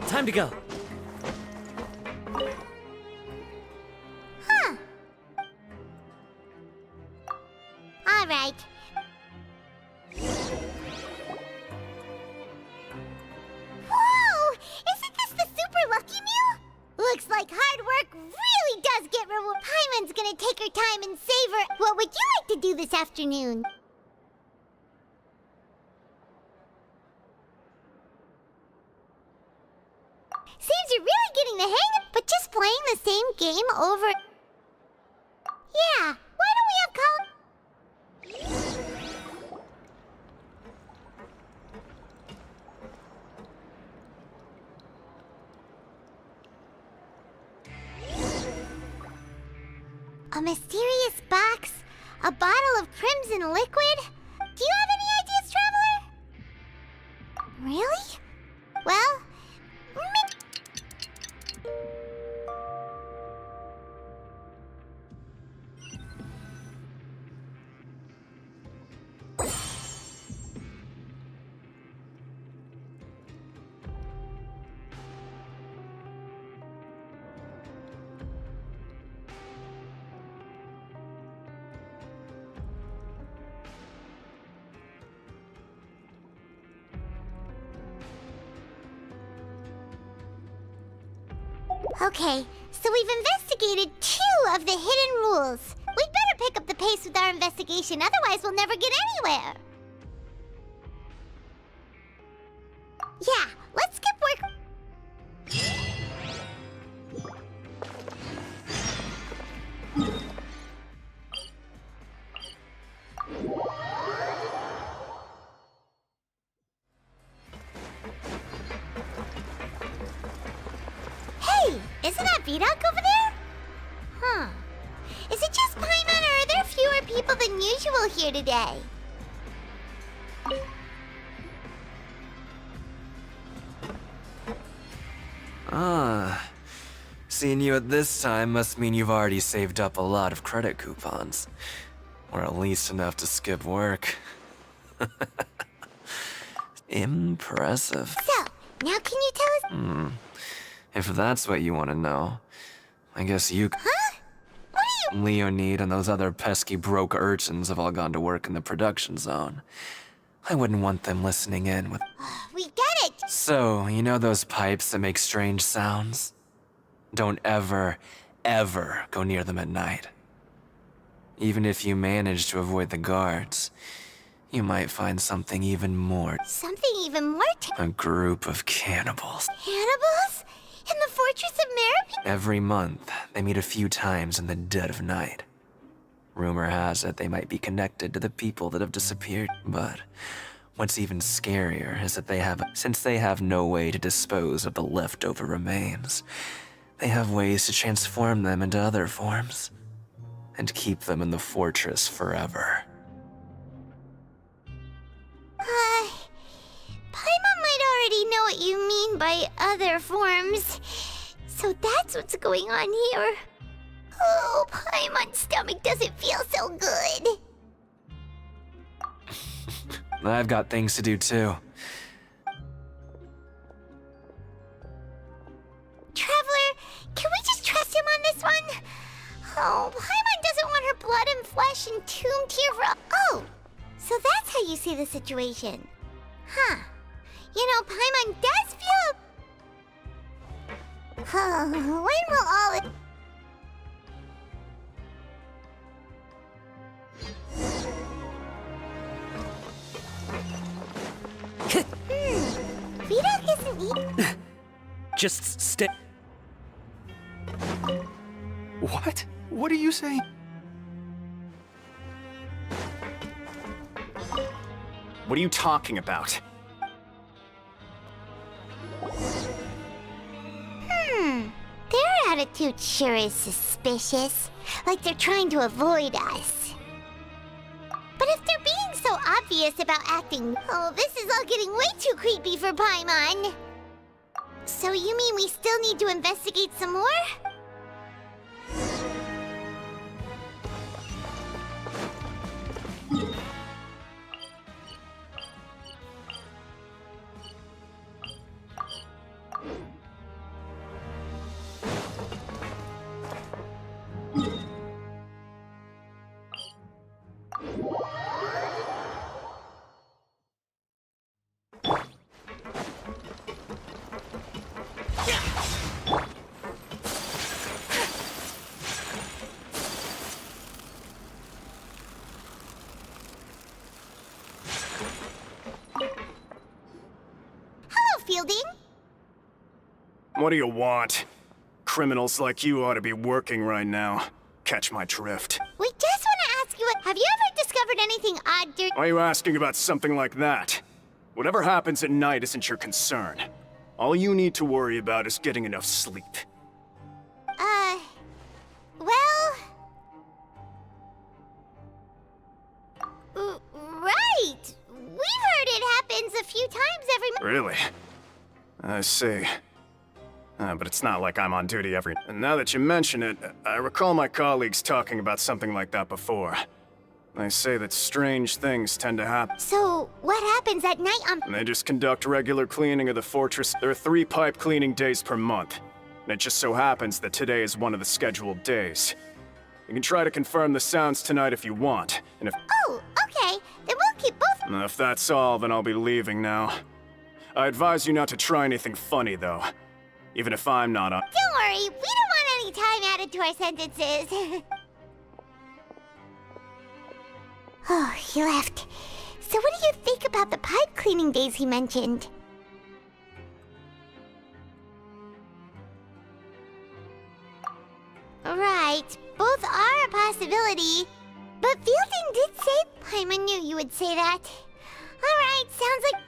Time to go. Huh. All right. Whoa! Isn't this the super lucky meal? Looks like hard work really does get rewarded. Paimon's gonna take her time and savor. What would you like to do this afternoon? Seems you're really getting the hang of— But just playing the same game over— Yeah, why don't we have A mysterious box? A bottle of crimson liquid? Do you have any ideas, Traveler? Really? Well, okay, so we've investigated 2 of the hidden rules. We'd better pick up the pace with our investigation, otherwise we'll never get anywhere. Yeah, let's skip work. Hey, isn't that Vidoc over there? Huh. Is it just Paimon, or are there fewer people than usual here today? Seeing you at this time must mean you've already saved up a lot of credit coupons. Or at least enough to skip work. Impressive. So, now can you tell us— If that's what you want to know, I guess you— Huh? What are you— Leonid and those other pesky broke urchins have all gone to work in the production zone. I wouldn't want them listening in with— We get it! So, you know those pipes that make strange sounds? Don't ever, ever go near them at night. Even if you manage to avoid the guards, you might find something even more— Something even more— A group of cannibals. Cannibals? In the Fortress of Merriby? Every month, they meet a few times in the dead of night. Rumor has it they might be connected to the people that have disappeared, but what's even scarier is that since they have no way to dispose of the leftover remains, they have ways to transform them into other forms and keep them in the fortress forever. Paimon might already know what you mean by other forms. So that's what's going on here. Oh, Paimon's stomach doesn't feel so good. I've got things to do too. Traveler, can we just trust him on this one? Oh, Paimon doesn't want flesh entombed here for... Oh! So that's how you see the situation. Huh. You know, Paimon does feel... when will all... Vidok isn't eating... Just stay. What? What are you saying? What are you talking about? Their attitude sure is suspicious. Like they're trying to avoid us. But if they're being so obvious about acting... Oh, this is all getting way too creepy for Paimon. So you mean we still need to investigate some more? Fielding? What do you want? Criminals like you ought to be working right now. Catch my drift. We just want to ask you, have you ever discovered anything odd during... Why are you asking about something like that? Whatever happens at night isn't your concern. All you need to worry about is getting enough sleep. Well... Right! We've heard it happens a few times every... Really? I see. But it's not like I'm on duty every... And now that you mention it, I recall my colleagues talking about something like that before. They say that strange things tend to happen. So, what happens at night on... And they just conduct regular cleaning of the fortress. There are 3 pipe cleaning days per month. And it just so happens that today is one of the scheduled days. You can try to confirm the sounds tonight if you want, and if... Oh, okay. Then we'll keep both... And if that's all, then I'll be leaving now. I advise you not to try anything funny, though. Even if I'm not on... Don't worry, we don't want any time added to our sentences. Oh, he left. So what do you think about the pipe cleaning days he mentioned? Right, both are a possibility. But Fielding did say... Paimon knew you would say that. Alright, sounds like...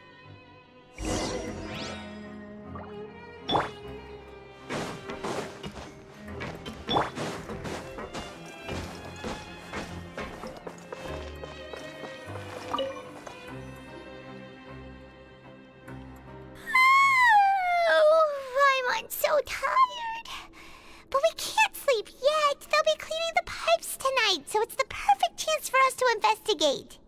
I'm so tired. But we can't sleep yet. They'll be cleaning the pipes tonight, so it's the perfect chance for us to investigate.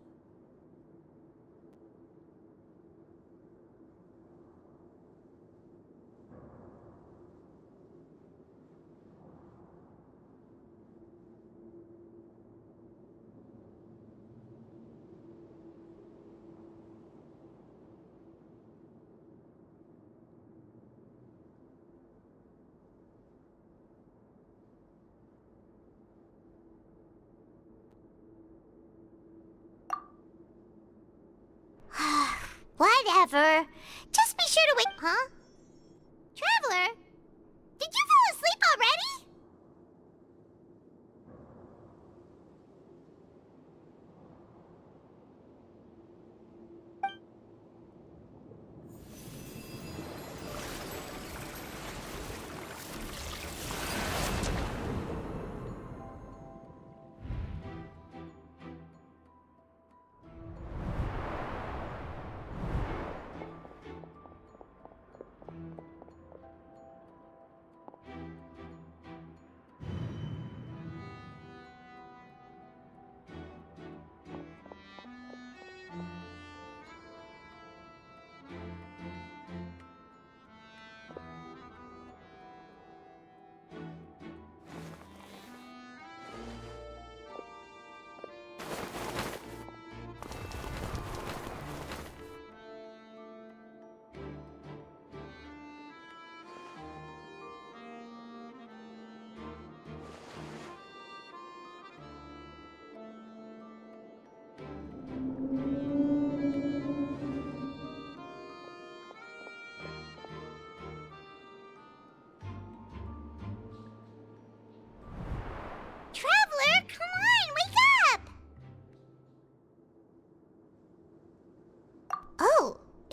Whatever. Just be sure to wait. Huh? Traveler? Did you fall asleep already?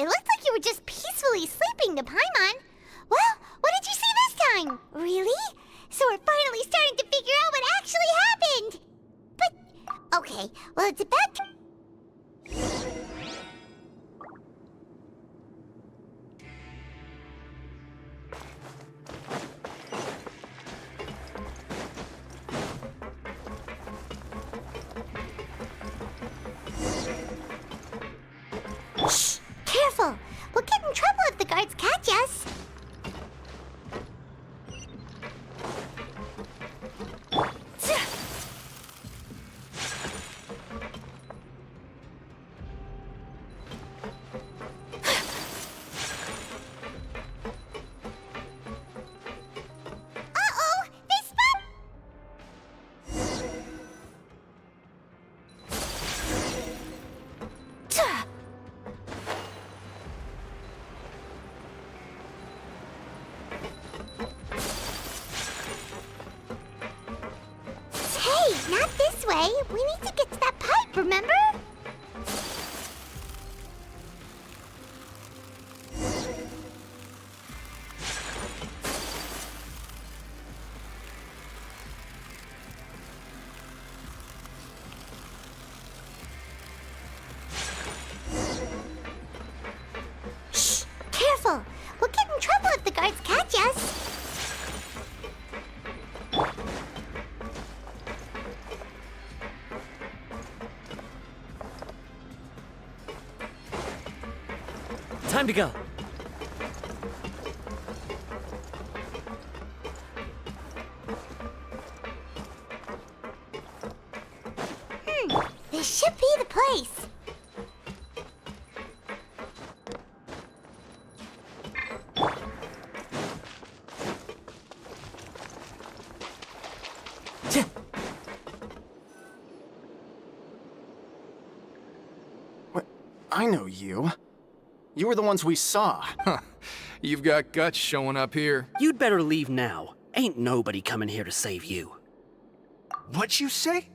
looked like you were just peacefully sleeping to Paimon. Well, what did you see this time? Really? So we're finally starting to figure out what actually happened. But, okay, well, it's about Shh! Careful! We'll get in trouble if the guards catch us. Uh-oh! They spot... Hey, not this way. We need to get to that pipe, remember? Shh! Careful! We'll get in trouble if the guards catch us. Time to go. This should be the place. What? I know you. You were the ones we saw. Huh. You've got guts showing up here. You'd better leave now. Ain't nobody coming here to save you. What'd you say?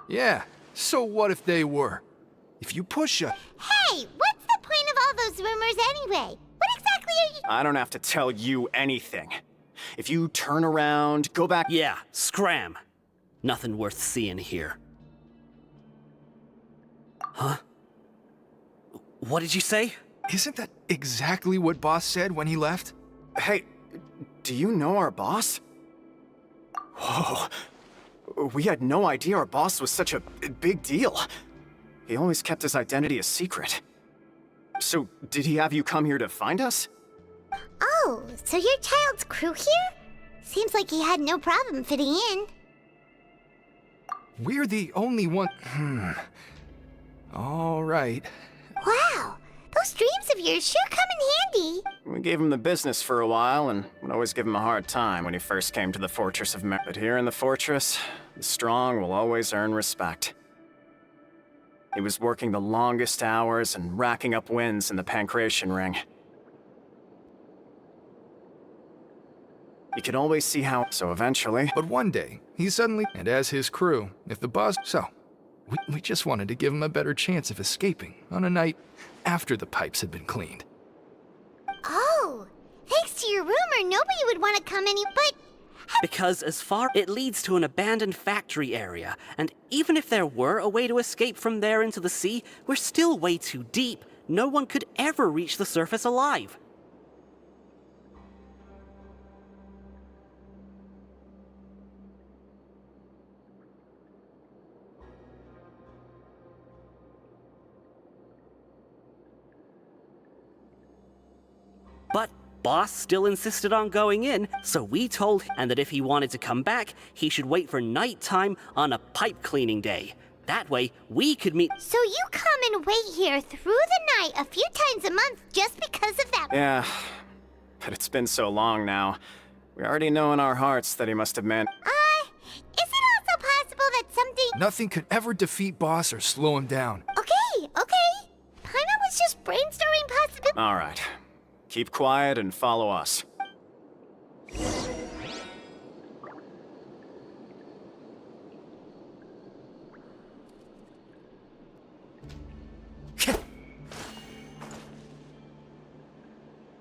Yeah, so what if they were? If you push a... Hey, what's the point of all those rumors anyway? What exactly are you... I don't have to tell you anything. If you turn around, go back... Yeah, scram. Nothing worth seeing here. Huh? What did you say? Isn't that exactly what Boss said when he left? Hey, do you know our boss? Whoa. We had no idea our boss was such a big deal. He always kept his identity a secret. So, did he have you come here to find us? Oh, so your child's crew here? Seems like he had no problem fitting in. We're the only one... All right. Wow, those dreams of yours sure come in handy. We gave him the business for a while and would always give him a hard time when he first came to the Fortress of But here in the Fortress, the strong will always earn respect. He was working the longest hours and racking up wins in the Pancration Ring. You could always see how... So eventually... But one day, he suddenly... And as his crew, if the boss... So, we just wanted to give him a better chance of escaping on a night after the pipes had been cleaned. Oh, thanks to your rumor, nobody would want to come any... But... Because as far it leads to an abandoned factory area, and even if there were a way to escape from there into the sea, we're still way too deep. No one could ever reach the surface alive. But Boss still insisted on going in, so we told him that if he wanted to come back, he should wait for nighttime on a pipe cleaning day. That way, we could meet... So you come and wait here through the night a few times a month just because of that... Yeah, but it's been so long now. We already know in our hearts that he must have meant... Is it also possible that something... Nothing could ever defeat Boss or slow him down. Okay. Paimon was just brainstorming possibilities. All right. Keep quiet and follow us.